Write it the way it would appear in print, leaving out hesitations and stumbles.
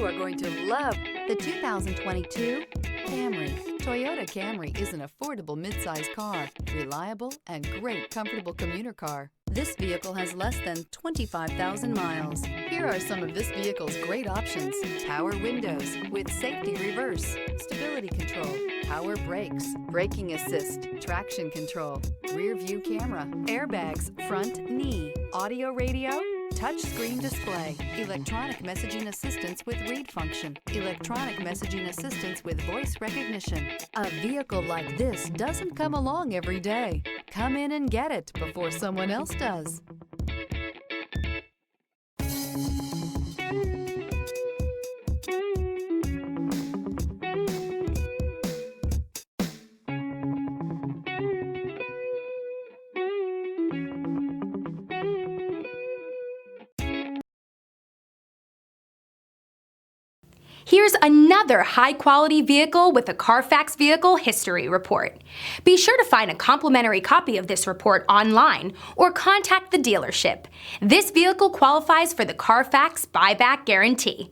are going to love the 2022 Camry. Toyota Camry is an affordable midsize car, reliable and great comfortable commuter car. This vehicle has less than 25,000 miles. Here are some of this vehicle's great options: power windows with safety reverse, stability control, power brakes, braking assist, traction control, rear view camera, airbags, front knee, audio radio, touchscreen display, electronic messaging assistance with read function, electronic messaging assistance with voice recognition. A vehicle like this doesn't come along every day. Come in and get it before someone else does. Here's another high-quality vehicle with a Carfax Vehicle History Report. Be sure to find a complimentary copy of this report online or contact the dealership. This vehicle qualifies for the Carfax Buyback Guarantee.